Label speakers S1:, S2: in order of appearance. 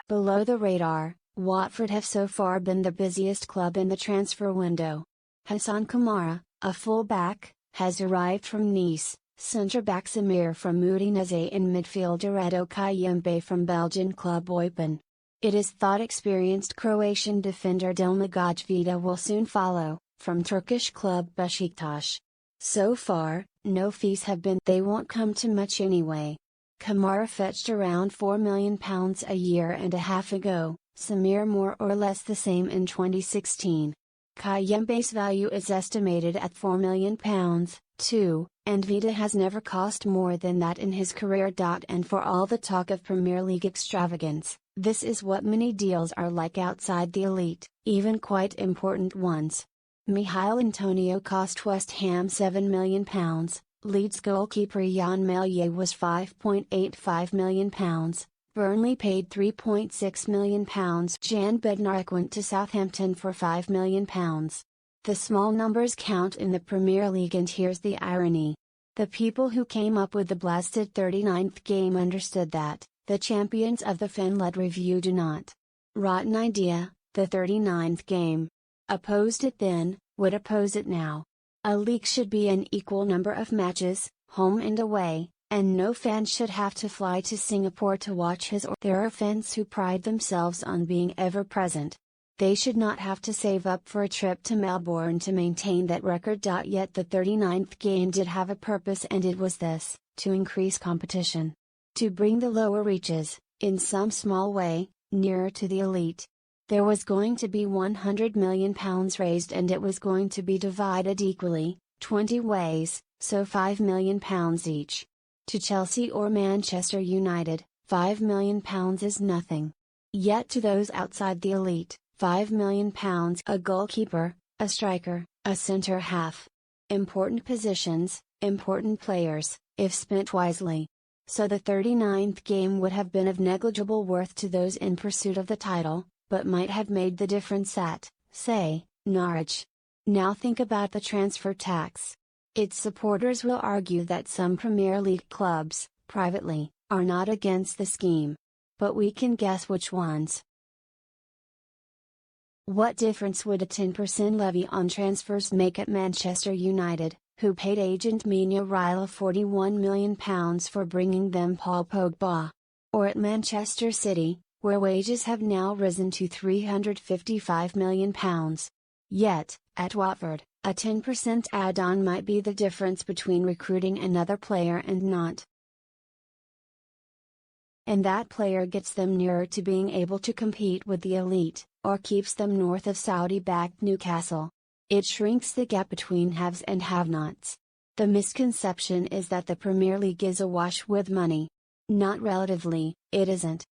S1: Below the radar, Watford have so far been the busiest club in the transfer window. Hassan Kamara, a full-back, has arrived from Nice, centre-back Samir from Udinese and midfielder Edo Kayembe from Belgian club Eupen. It is thought experienced Croatian defender Delmagoj Vida will soon follow, from Turkish club Beşiktaş. So far, no fees have been. They won't come to much anyway. Kamara fetched around £4 million a year and a half ago, Samir more or less the same in 2016. Kayembe's value is estimated at £4 million, too, and Vida has never cost more than that in his career. And for all the talk of Premier League extravagance, this is what many deals are like outside the elite, even quite important ones. Michail Antonio cost West Ham £7 million, Leeds goalkeeper Jan Mellier was £5.85 million, Burnley paid £3.6 million. Jan Bednarek went to Southampton for £5 million. The small numbers count in the Premier League, and here's the irony. The people who came up with the blasted 39th game understood that, the champions of the fan-led review do not. Rotten idea, the 39th game. Opposed it then, would oppose it now. A league should be an equal number of matches, home and away, and no fan should have to fly to Singapore to watch his or. There are fans who pride themselves on being ever present. They should not have to save up for a trip to Melbourne to maintain that record. Yet the 39th game did have a purpose, and it was this: to increase competition. To bring the lower reaches, in some small way, nearer to the elite. There was going to be £100 million raised, and it was going to be divided equally, 20 ways, so £5 million each. To Chelsea or Manchester United, £5 million is nothing. Yet to those outside the elite, £5 million a goalkeeper, a striker, a centre-half. Important positions, important players, if spent wisely. So the 39th game would have been of negligible worth to those in pursuit of the title, but might have made the difference at, say, Norwich. Now think about the transfer tax. Its supporters will argue that some Premier League clubs, privately, are not against the scheme. But we can guess which ones. What difference would a 10% levy on transfers make at Manchester United, who paid agent Mino Raiola £41 million for bringing them Paul Pogba? Or at Manchester City, where wages have now risen to £355 million. Yet, at Watford, a 10% add-on might be the difference between recruiting another player and not. And that player gets them nearer to being able to compete with the elite, or keeps them north of Saudi-backed Newcastle. It shrinks the gap between haves and have-nots. The misconception is that the Premier League is awash with money. Not relatively, it isn't.